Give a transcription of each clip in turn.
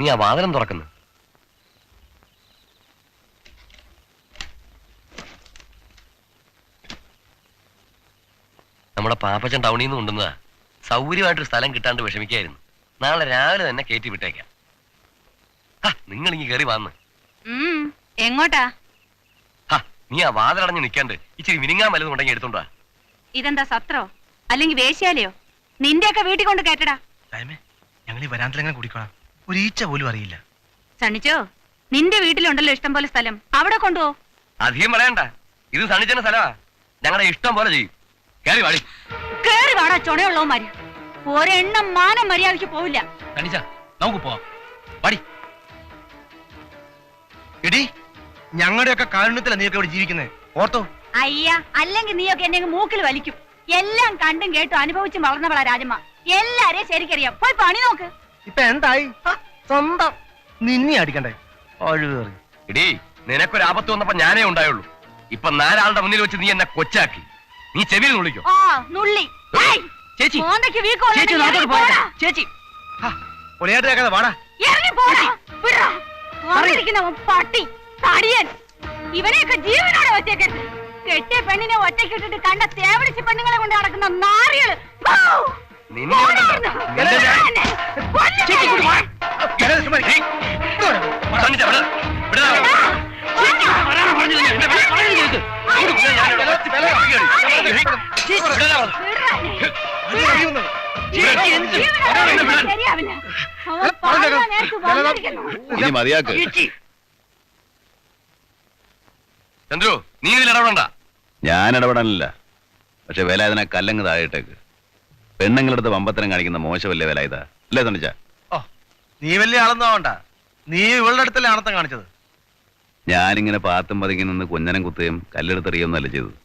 നീ ആ വാതിലും തുറക്കുന്നു. നമ്മുടെ പാപ്പച്ചൻ ടൗണിൽ നിന്ന് കൊണ്ടുവന്നതാ. സൗകര്യമായിട്ടൊരു സ്ഥലം കിട്ടാണ്ട് വിഷമിക്കായിരുന്നു. നാളെ രാവിലെ തന്നെ കയറ്റി വിട്ടേക്കാം. നിങ്ങൾ ഇങ്ങ് കയറി വന്ന്. എങ്ങോട്ടാ? നീ ആ വാതിലടഞ്ഞ് നിൽക്കാണ്ട് ഇച്ചിരി മിനിങ്ങാൻ വല്ലതും ഉണ്ടെങ്കിൽ എടുത്തോണ്ടാ. ഇതെന്താ സത്രോ അല്ലെങ്കിൽ വേശ്യാലയോ? നിന്റെയൊക്കെ വീട്ടിൽ കൊണ്ട് കേട്ടടാ. ഞങ്ങൾ ഈ വരാന്തലെങ്ങനെ കുടിക്കണം, ഒരു ഈച്ച പോലും അറിയില്ല. സണ്ണിച്ചോ, നിന്റെ വീട്ടിലുണ്ടല്ലോ ഇഷ്ടം പോലെ സ്ഥലം, അവിടെ കൊണ്ടുപോ. അധികം പറയണ്ട, ഇത് സണ്ണിച്ചന്റെ സ്ഥലമാ. ഞങ്ങളുടെ ഇഷ്ടം പോലെ ചെയ്യും. കേറി വാടി. കേറി വാടാ ചുണയുള്ളവന്മാര്. ഒരെണ്ണം മാനം മര്യാദയ്ക്ക് പോവില്ല. സണ്ണിച്ച, നമുക്ക് പോവാം. വാടി. എടി, ഞങ്ങളുടെയൊക്കെ കാരുണ്യത്തിലാണ് നീയൊക്കെ ഇവിടെ ജീവിക്കുന്നത്, ഓർത്തോ? അയ്യ, അല്ലെങ്കിൽ നീയൊക്കെ എന്നെ മൂക്കിൽ വലിക്കും. എല്ലാം കണ്ടും കേട്ടും അനുഭവിച്ചും വളർന്നവളാ രാജമ്മ. എല്ലാരെയും ശരിക്കറിയാം. പോയി പണി നോക്ക്. ഇപ്പൊ എന്തായി? സ്വന്തം നിന്നെ അടിക്കണ്ടേ? എടീ, നിനക്കൊരു ആപത്ത് വന്നപ്പോ ഞാനേ ഉണ്ടായുള്ളൂ. ഇപ്പൊ 4 ആളുടെ മുന്നിൽ വെച്ച് നീ എന്നെ കൊച്ചാക്കി. നീ ചെവിയിൽ നുള്ളിക്കോ. നുള്ളി. ചേച്ചി, ചേച്ചി വാടാ. പട്ടി തടിയൻ, ഇവനെയൊക്കെ ജീവനോടെ വെച്ചേക്കരുത്. കെട്ടിയ പെണ്ണിനെ ഒറ്റക്കിട്ടിട്ട് കണ്ട തേവിടിച്ച് പെണ്ണുങ്ങളെ കൊണ്ട് നടക്കുന്ന നാറികള്. ചന്ദ്രു, നീ ഇതിൽ ഇടപെടണ്ട. ഞാൻ ഇടപെടാനില്ല. പക്ഷെ വേല ഇതിനെ കല്ലങ്ങ് താഴെട്ടേക്ക്. പെണ്ണുങ്ങളടുത്ത് വമ്പത്തരം കാണിക്കുന്ന മോശമല്ലേ വേല ഇതാ, അല്ലേ തണിച്ച? നീ വലിയ ആളൊന്നും ആവണ്ട. നീ ഇവളുടെ അടുത്തല്ലേ ആണത്തം കാണിച്ചത്. ഞാനിങ്ങനെ പാത്തും പതുങ്ങി നിന്ന് കുഞ്ഞനം കുത്തുകയും കല്ലെടുത്തെറിയൊന്നുമല്ല ചെയ്തത്.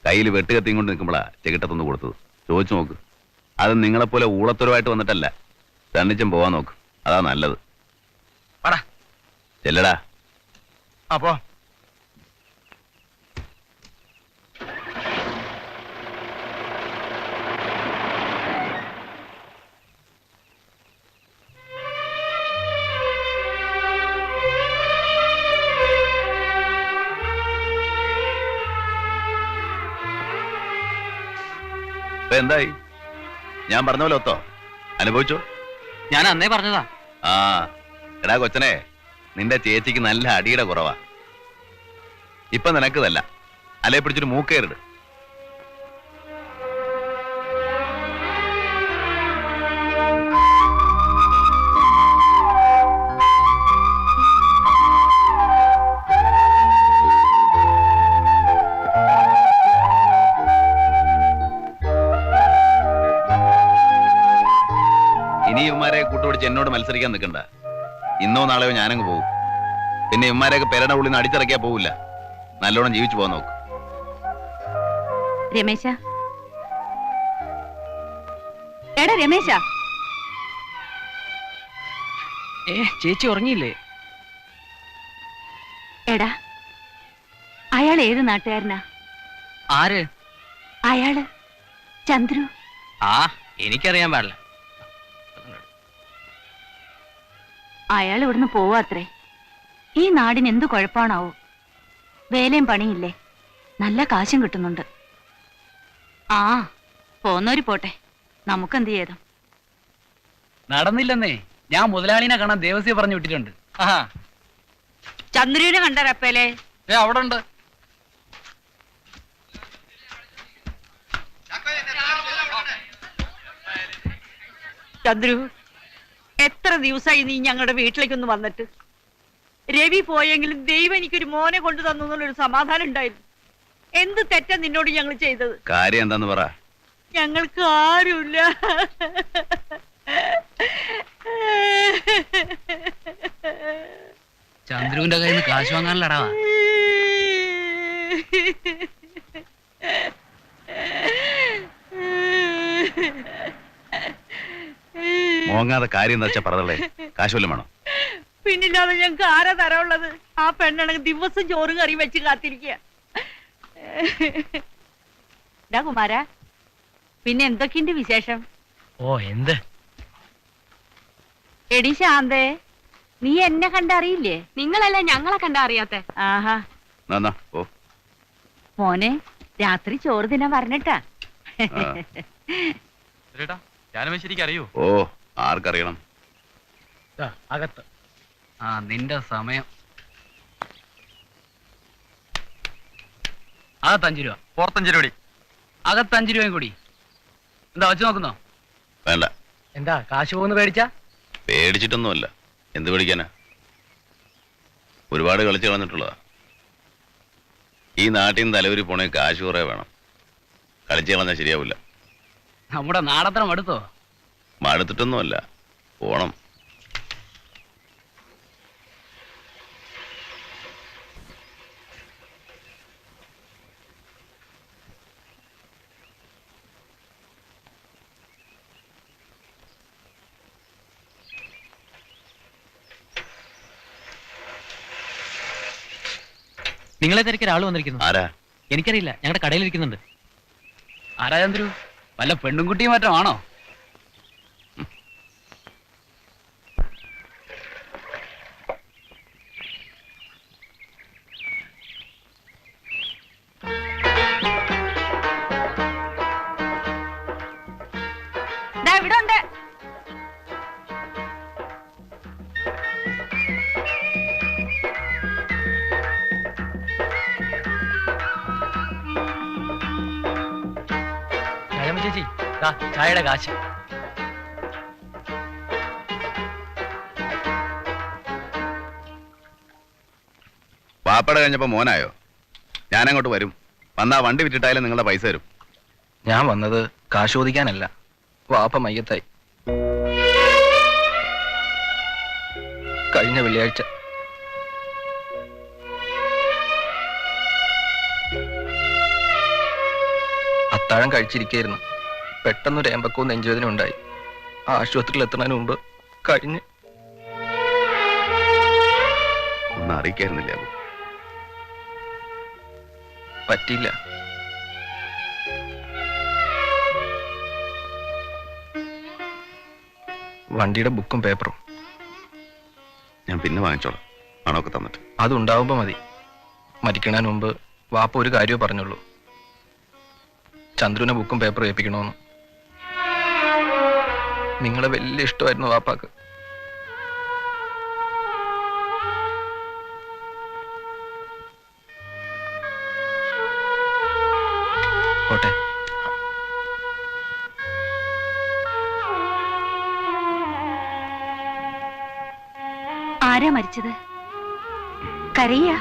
കയ്യിൽ വെട്ടുകത്തിയും കൊണ്ട് നിൽക്കുമ്പോഴാ ചെകിട്ടത്തൊന്ന് കൊടുത്തത്. ചോദിച്ചു നോക്ക്. അത് നിങ്ങളെപ്പോലെ ഊളത്തൊരുവായിട്ട് വന്നിട്ടല്ല. തണ്ണിച്ചും പോവാൻ നോക്ക്, അതാ നല്ലത്. ചെല്ലടാ. അപ്പോ എന്തായി? ഞാൻ പറഞ്ഞ പോലെ ഒത്തോ? അനുഭവിച്ചോ? ഞാൻ അന്നേ പറഞ്ഞതാ. എടാ കൊച്ചനെ, നിന്റെ ചേച്ചിക്ക് നല്ല അടിയുടെ കുറവാ. ഇപ്പൊ നിനക്കതല്ല, അല്ലെ പിടിച്ചൊരു മൂക്കേറിട്. ഇനി ഇവന്മാരെ കൂട്ടുപിടിച്ച് എന്നോട് മത്സരിക്കാൻ നിൽക്കണ്ട. ഇന്നോ നാളെയോ ഞാനങ്ങ് പോകും. പിന്നെ ഇവന്മാരെയൊക്കെ പെരയുടെ ഉള്ളിൽ നിന്ന് അടിച്ചിറക്കിയാ പോവില്ല. നല്ലോണം ജീവിച്ചു പോകാൻ നോക്ക്. രമേശ, എടാ രമേശ. ചേച്ചി ഉറങ്ങിയില്ലേ? എടാ, അയാൾ ഏത് നാട്ടുകാരനാ? ആര്? അയാള് ചന്ദ്രു. എനിക്കറിയാൻ പാടില്ല. അയാൾ ഇവിടുന്ന് പോവാത്രേ. ഈ നാടിന് എന്തു കുഴപ്പമാണാവോ? വേലയും പണിയില്ലേ, നല്ല കാശും കിട്ടുന്നുണ്ട്. പോന്നോര് പോട്ടെ, നമുക്കെന്ത് ചെയ്തും. നടന്നില്ലെന്നേ. ഞാൻ മുതലാളിനെ കാണാൻ ദേവസ്യ പറഞ്ഞു വിട്ടിട്ടുണ്ട്. ചന്ദ്രുവിനെ കണ്ടറപ്പേലേ? അവിടെ ഉണ്ട്. ചന്ദ്രു, എത്ര ദിവസമായി നീ ഞങ്ങളുടെ വീട്ടിലേക്കൊന്ന് വന്നിട്ട്? രവി പോയെങ്കിലും ദൈവം എനിക്കൊരു മോനെ കൊണ്ടു തന്നു എന്നുള്ളൊരു സമാധാനം ഉണ്ടായിരുന്നു. എന്ത് തെറ്റാ നിന്നോട് ഞങ്ങൾ ചെയ്തത്? കാര്യം എന്താന്ന് പറ. ഞങ്ങൾക്ക് ആരുമില്ല. ചന്ദ്രുവിന്റെ കയ്യിൽ നിന്ന് കാശ് വാങ്ങാനല്ലടാ. മോങ്ങാതെ കാര്യം എന്താ വെച്ചാ പറഞ്ഞേ. കാശ് വല്ലതും വേണോ? പിന്നില്ലാതെ ഞങ്ങൾക്ക് ആരാ തരമുള്ളത്? ആ പെണ്ണാണെങ്കിൽ ദിവസം ചോറും കറി വെച്ച് കാത്തിരിക്കുക. കുമാര, പിന്നെ എന്തൊക്കെയുണ്ട് വിശേഷം? എന്ത് എടി ശാന്തേ, നീ എന്നെ കണ്ടറിയില്ലേ? നിങ്ങളല്ലേ ഞങ്ങളെ കണ്ടറിയാത്തെ? ആഹാ. എന്നാ ഓ മോനെ, രാത്രി ചോറ് തിന്നാൻ പറഞ്ഞിട്ടാ. അറിയോ? ഓ ആർക്കറിയണം? അകത്ത്. ആ നിന്റെ സമയം. അകത്ത് 5 രൂപ, പുറത്തഞ്ച് രൂപ. അകത്ത് 5 രൂപയും കൂടി. എന്താ വച്ച് നോക്കുന്നോ? വേണ്ട. എന്താ കാശ് പോകുന്ന പേടിച്ചാ? പേടിച്ചിട്ടൊന്നുമല്ല. എന്ത് പേടിക്കാനാ? ഒരുപാട് കളിച്ചു കളഞ്ഞിട്ടുള്ളതാ. ഈ നാട്ടിൽ നിന്ന് തലവരി പോണേ കാശ് കുറേ വേണം. കളിച്ചു കളഞ്ഞാൽ ശരിയാവില്ല. നമ്മുടെ നാടത്ര മടുത്തോ? മടുത്തിട്ടൊന്നുമല്ല, പോണം. നിങ്ങളെ തിരക്കി ഒരാൾ വന്നിരിക്കുന്നു. ആരാ? എനിക്കറിയില്ല, ഞങ്ങളുടെ കടയിലിരിക്കുന്നുണ്ട്. ആരാ ചന്ദ്രു? വല്ല പെണ്ണുംകുട്ടിയും മറ്റോ ആണോ? ഇവിടെ ഉണ്ട്. ചേച്ചി, ചായയുടെ കാശ്. വാപ്പട കഴിഞ്ഞപ്പോ മോനായോ? ഞാനങ്ങോട്ട് വരും. വന്നാ വണ്ടി വിറ്റിട്ടായാലും നിങ്ങളുടെ പൈസ തരും. ഞാൻ വന്നത് കാശ് ചോദിക്കാനല്ല. വാപ്പ മയ്യത്തായി. കഴിഞ്ഞ വെള്ളിയാഴ്ച. അത്താഴം കഴിച്ചിരിക്കായിരുന്നു. പെട്ടെന്നൊരു ഏമ്പക്കവും നെഞ്ചുവേദന ഉണ്ടായി. ആശുപത്രിയിൽ എത്തുന്നതിന് മുമ്പ് കഴിഞ്ഞ്. ഒന്നും അറിയിക്കായിരുന്നില്ല. പറ്റിയില്ല. വണ്ടിയുടെ ബുക്കും പേപ്പറും ഞാൻ പിന്നെ വാങ്ങിച്ചോളാം, പണമൊക്കെ തന്നിട്ട്. അതുണ്ടാവുമ്പോ മതി. മരിക്കണതിന് മുമ്പ് വാപ്പ ഒരു കാര്യമേ പറഞ്ഞുള്ളൂ. ചന്ദ്രുവിനെ ബുക്കും പേപ്പറും ഏൽപ്പിക്കണമെന്ന്. നിങ്ങളെ വലിയ ഇഷ്ടമായിരുന്നു വാപ്പാക്ക്. പോട്ടെ. ആരാ മരിച്ചത്? കരയ?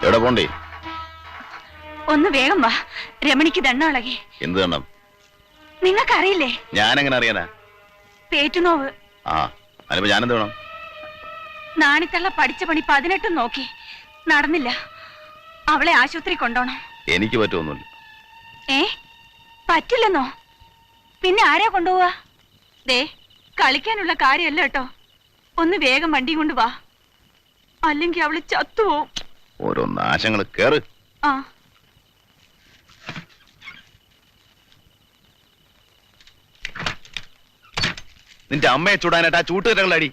എവിടെ പോണ്ടേ? ഒന്ന് വേഗം വാ, രമണിക്ക് ദണ്ണം ഇളകി. എന്ത് ദണ്ണം? നിങ്ങൾക്കറിയില്ലേ? ഞാനെങ്ങനെ അറിയാനാ? പേറ്റുനോവ്. ആ അതിപ്പോ ഞാനെന്ത് വേണം? നാണിത്തള്ള പഠിച്ച പണി 18 നോക്കി നടന്നില്ല. അവളെ ആശുപത്രി കൊണ്ടോണം. എനിക്ക് പറ്റുമൊന്നുമില്ല. പറ്റില്ലെന്നോ? പിന്നെ ആരാ കൊണ്ടുപോവാ? ദേ, കളിക്കാനുള്ള കാര്യമല്ല കേട്ടോ. ഒന്ന് വേഗം വണ്ടി കൊണ്ട് വാ, അല്ലെങ്കിൽ അവള് ചത്തുപോവും. ഓരോ നാശങ്ങൾ കേറ്. ആ നിന്റെ അമ്മയെ ചൂടാനായിട്ട് ആ ചൂട്ടുകരകളടി.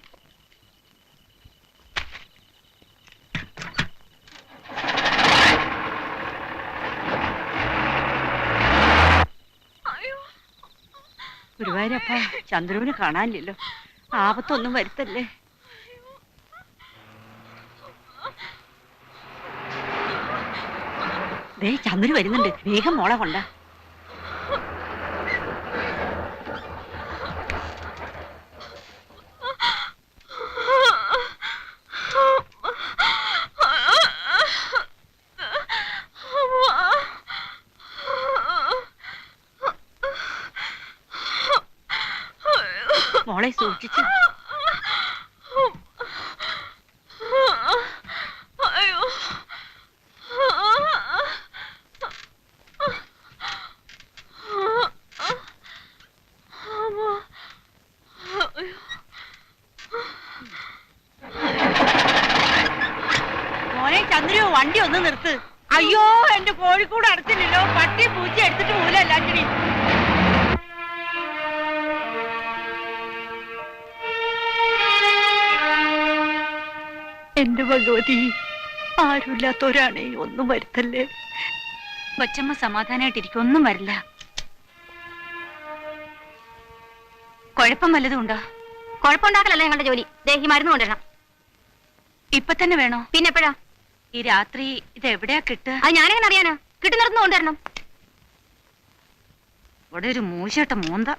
ഗുരുവായൂരപ്പ, ചന്ദ്രുവിനെ കാണാനില്ലല്ലോ. ആപത്തൊന്നും വരുത്തല്ലേ. ദേ, ചന്ദ്രു വരുന്നുണ്ട്. വേഗം മോളെ കൊണ്ട. മോളെ സൂക്ഷിച്ചു. മോനെ ചന്ദ്രു, വണ്ടി ഒന്ന് നിർത്ത്. അയ്യോ, എന്റെ കോഴിക്കൂട് അടച്ചില്ലല്ലോ. പട്ടി പൂച്ച എടുത്തിട്ട് പോകില്ല എല്ലാറ്റിനും. എന്റെ ഭഗവതി, ആരുമില്ലാത്തവരാണേ, ഒന്നും വരുത്തല്ലേ. കൊച്ചമ്മ സമാധാനായിട്ടിരിക്കും, ഒന്നും വരില്ല. കുഴപ്പം വല്ലതും ഉണ്ടോ? കുഴപ്പമുണ്ടാക്കലല്ല ഞങ്ങളുടെ ജോലി. ദേഹി മരുന്ന് കൊണ്ടുവരണം. ഇപ്പൊ തന്നെ വേണോ? പിന്നെപ്പോഴാ? ഈ രാത്രി ഇതെവിടെയാ കിട്ടുക? അത് ഞാനെങ്ങനെ അറിയാനാ? കിട്ടുന്നിടത്തുനിന്ന് കൊണ്ടുവരണം. ഇവിടെ ഒരു മൂശട്ട മൂന്ത.